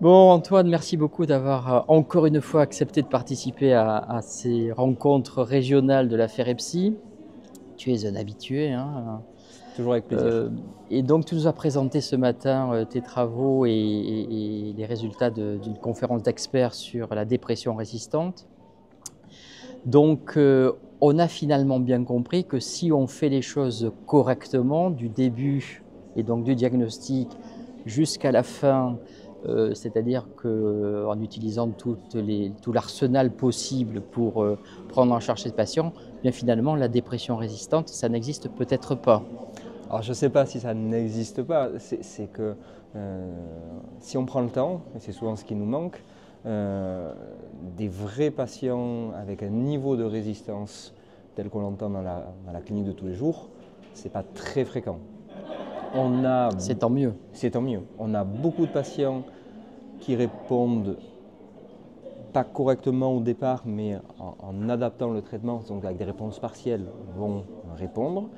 Bon, Antoine, merci beaucoup d'avoir encore une fois accepté de participer à ces rencontres régionales de la FEREPSI. Tu es un habitué, hein. Toujours avec plaisir. Euh, et donc, tu nous as présenté ce matin tes travaux et les résultats d'une conférence d'experts sur la dépression résistante. Donc, on a finalement bien compris que si on fait les choses correctement, du début et donc du diagnostic jusqu'à la fin, c'est-à-dire qu'en utilisant tout l'arsenal possible pour prendre en charge ces patients, bien finalement, la dépression résistante, ça n'existe peut-être pas. Alors je ne sais pas si ça n'existe pas, c'est que si on prend le temps, et c'est souvent ce qui nous manque, euh, des vrais patients avec un niveau de résistance tel qu'on l'entend dans la clinique de tous les jours, c'est pas très fréquent. On a, C'est tant mieux. c'est tant mieux, on a beaucoup de patients qui répondent pas correctement au départ, mais en adaptant le traitement, donc avec des réponses partielles, vont répondre.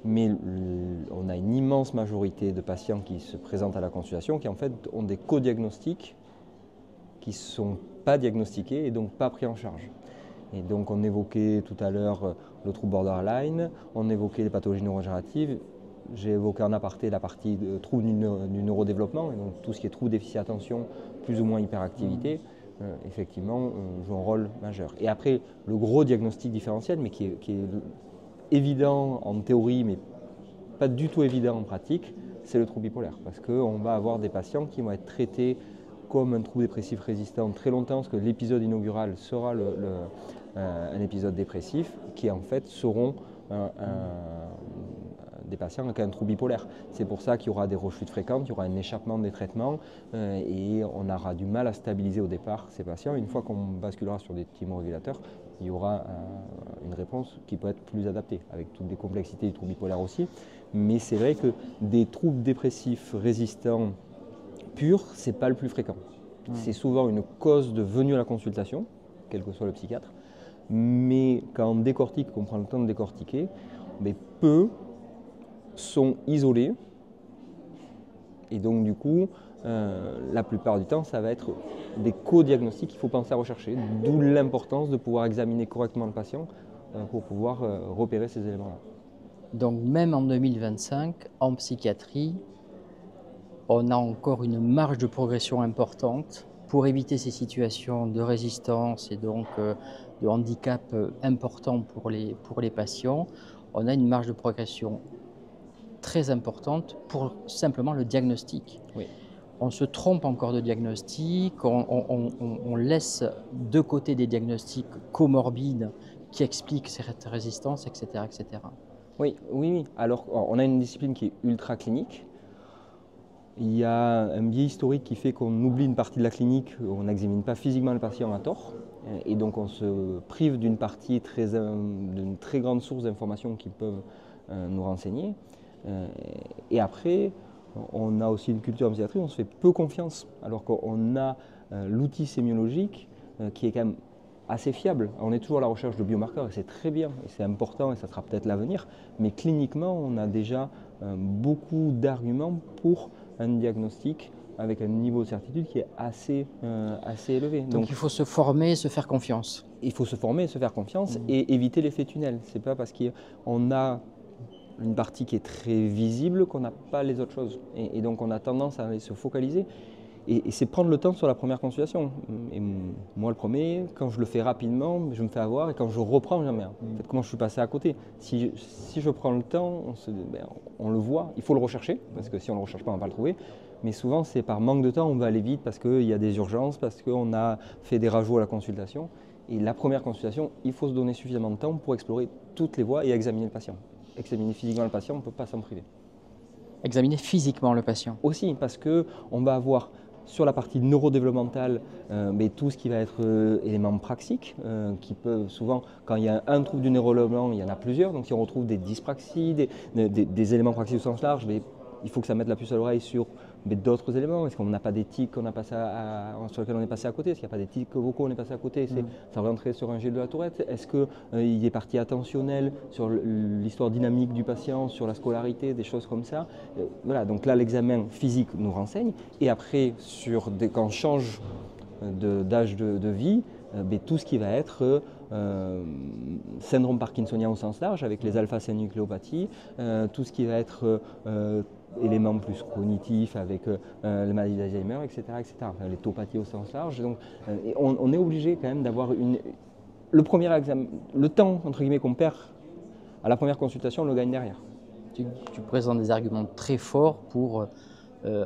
Mais on a une immense majorité de patients qui se présentent à la consultation qui en fait ont des co-diagnostics qui ne sont pas diagnostiqués et donc pas pris en charge. Et donc on évoquait tout à l'heure le trouble borderline, on évoquait les pathologies neurodégénératives, j'ai évoqué en aparté la partie de trouble du neurodéveloppement, et donc tout ce qui est trouble déficit attention, plus ou moins hyperactivité, effectivement joue un rôle majeur. Et après, le gros diagnostic différentiel, mais qui est évident en théorie, mais pas du tout évident en pratique, c'est le trouble bipolaire. Parce qu'on va avoir des patients qui vont être traités comme un trouble dépressif résistant très longtemps, parce que l'épisode inaugural sera un épisode dépressif, qui en fait seront des patients avec un trouble bipolaire. C'est pour ça qu'il y aura des rechutes fréquentes, il y aura un échappement des traitements et on aura du mal à stabiliser au départ ces patients. Une fois qu'on basculera sur des thymorégulateurs, il y aura une réponse qui peut être plus adaptée, avec toutes les complexités du trouble bipolaire aussi. Mais c'est vrai que des troubles dépressifs résistants purs, ce n'est pas le plus fréquent. C'est souvent une cause de venue à la consultation, quel que soit le psychiatre, mais quand on décortique, qu'on prend le temps de décortiquer, mais peu sont isolés et donc du coup la plupart du temps ça va être des co-diagnostics qu'il faut penser à rechercher, d'où l'importance de pouvoir examiner correctement le patient pour pouvoir repérer ces éléments-là. Donc, même en 2025, en psychiatrie, on a encore une marge de progression importante pour éviter ces situations de résistance et donc de handicap important pour les patients. On a une marge de progression très importante pour simplement le diagnostic. Oui. On se trompe encore de diagnostic, on laisse de côté des diagnostics comorbides qui expliquent cette résistance, etc., etc. Oui, oui, oui. Alors on a une discipline qui est ultra clinique. Il y a un biais historique qui fait qu'on oublie une partie de la clinique, on n'examine pas physiquement le patient à tort, et donc on se prive d'une partie d'une très grande source d'informations qui peuvent nous renseigner. Et après, on a aussi une culture en psychiatrie, on se fait peu confiance, alors qu'on a l'outil sémiologique qui est quand même assez fiable. On est toujours à la recherche de biomarqueurs et c'est très bien, et c'est important et ça sera peut-être l'avenir, mais cliniquement, on a déjà beaucoup d'arguments pour un diagnostic avec un niveau de certitude qui est assez élevé. Donc il faut se former, se faire confiance. Il faut se former, se faire confiance et éviter l'effet tunnel. C'est pas parce qu'on a une partie qui est très visible qu'on n'a pas les autres choses. Et donc on a tendance à aller se focaliser. Et c'est prendre le temps sur la première consultation. Et moi, le premier, quand je le fais rapidement, je me fais avoir. Et quand je reprends, je me dis, merde, en fait, comment je suis passé à côté. Si je prends le temps, on le voit. Il faut le rechercher, parce que si on ne le recherche pas, on ne va pas le trouver. Mais souvent, c'est par manque de temps, on va aller vite parce qu'il y a des urgences, parce qu'on a fait des rajouts à la consultation. Et la première consultation, il faut se donner suffisamment de temps pour explorer toutes les voies et examiner le patient. Examiner physiquement le patient, on ne peut pas s'en priver. Examiner physiquement le patient. Aussi, parce qu'on va avoir sur la partie neurodéveloppementale, tout ce qui va être éléments praxiques, qui peuvent souvent, quand il y a un trouble du neurodéveloppement, il y en a plusieurs. Donc si on retrouve des dyspraxies, des éléments praxiques au sens large, il faut que ça mette la puce à l'oreille sur mais d'autres éléments. Est-ce qu'on n'a pas des tics sur lesquels on est passé à côté? Est-ce qu'il n'y a pas des tics vocaux on est passé à côté? Ça rentrait sur un jet de la Tourette? Est-ce qu'il est partie attentionnelle sur l'histoire dynamique du patient, sur la scolarité, des choses comme ça? Voilà, donc là l'examen physique nous renseigne, et après quand on change d'âge de vie, tout ce qui va être syndrome parkinsonien au sens large avec les alpha-synucléopathies, tout ce qui va être éléments plus cognitifs avec la maladie d'Alzheimer, etc., etc. Enfin, les topathies au sens large. Donc, on est obligé quand même d'avoir le premier examen, le temps entre guillemets qu'on perd à la première consultation, on le gagne derrière. Tu présentes des arguments très forts pour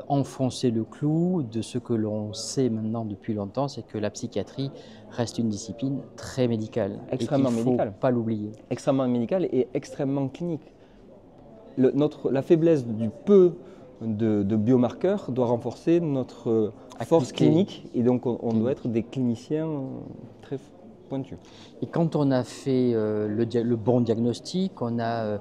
enfoncer le clou de ce que l'on sait maintenant depuis longtemps, c'est que la psychiatrie reste une discipline très médicale. Extrêmement médicale. Il ne faut pas l'oublier. Extrêmement médicale et extrêmement clinique. La faiblesse du peu de biomarqueurs doit renforcer notre force clinique, et donc on doit être des cliniciens très pointus. Et quand on a fait le bon diagnostic, on a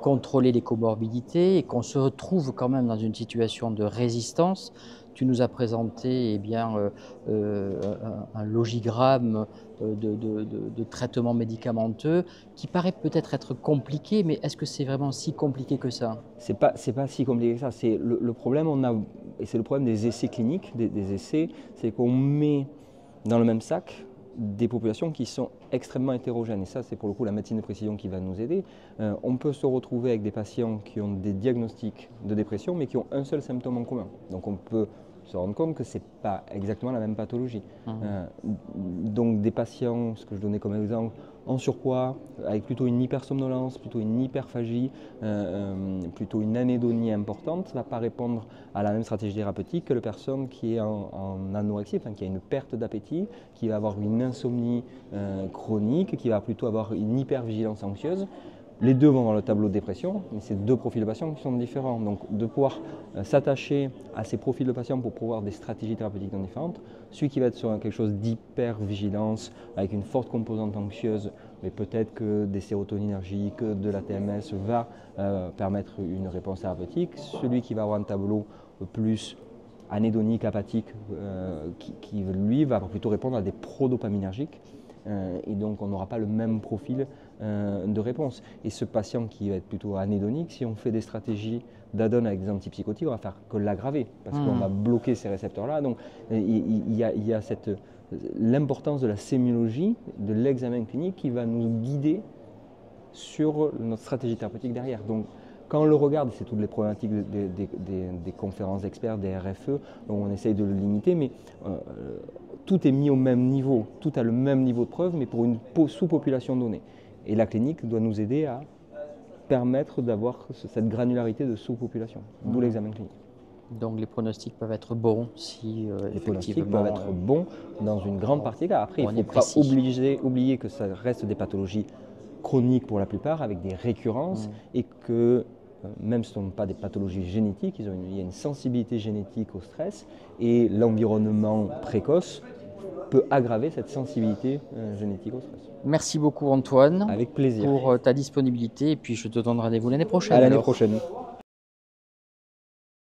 contrôlé les comorbidités et qu'on se retrouve quand même dans une situation de résistance, tu nous as présenté un logigramme de traitement médicamenteux qui paraît peut-être être compliqué, mais est-ce que c'est vraiment si compliqué que ça? C'est pas si compliqué que ça. C'est le problème, et c'est le problème des essais cliniques, des essais, c'est qu'on met dans le même sac des populations qui sont extrêmement hétérogènes. Et ça, c'est pour le coup la médecine de précision qui va nous aider. On peut se retrouver avec des patients qui ont des diagnostics de dépression, mais qui ont un seul symptôme en commun. Donc on peut se rendre compte que ce n'est pas exactement la même pathologie. Donc des patients, ce que je donnais comme exemple, en surpoids, avec plutôt une hypersomnolence, plutôt une hyperphagie, plutôt une anédonie importante, ne va pas répondre à la même stratégie thérapeutique que la personne qui est en anorexie, enfin, qui a une perte d'appétit, qui va avoir une insomnie chronique, qui va plutôt avoir une hypervigilance anxieuse. Les deux vont dans le tableau de dépression, mais c'est deux profils de patients qui sont différents. Donc de pouvoir s'attacher à ces profils de patients pour pouvoir des stratégies thérapeutiques différentes. Celui qui va être sur quelque chose d'hypervigilance, avec une forte composante anxieuse, mais peut-être que des sérotoninergiques, de la TMS va permettre une réponse thérapeutique. Celui qui va avoir un tableau plus anédonique, apathique, qui lui va plutôt répondre à des prodopaminergiques. Et donc on n'aura pas le même profil de réponse. Et ce patient qui va être plutôt anédonique, si on fait des stratégies d'add-on avec des antipsychotiques, on va faire que l'aggraver, parce qu'on va bloquer ces récepteurs-là. Donc il y a l'importance de la sémiologie, de l'examen clinique qui va nous guider sur notre stratégie thérapeutique derrière. Donc quand on le regarde, c'est toutes les problématiques des conférences d'experts, des RFE, donc on essaye de le limiter, mais tout est mis au même niveau, tout a le même niveau de preuve, mais pour une sous-population donnée. Et la clinique doit nous aider à permettre d'avoir cette granularité de sous-population, d'où l'examen clinique. Donc les pronostics peuvent être bons si les pronostics peuvent être bons dans une grande partie des cas. Après, il ne faut pas oublier que ça reste des pathologies chroniques pour la plupart, avec des récurrences, et que même si ce ne sont pas des pathologies génétiques, il y a une sensibilité génétique au stress, et l'environnement précoce peut aggraver cette sensibilité génétique au stress. Merci beaucoup Antoine. Avec plaisir. Pour ta disponibilité, et puis je te donne rendez-vous l'année prochaine. À l'année prochaine.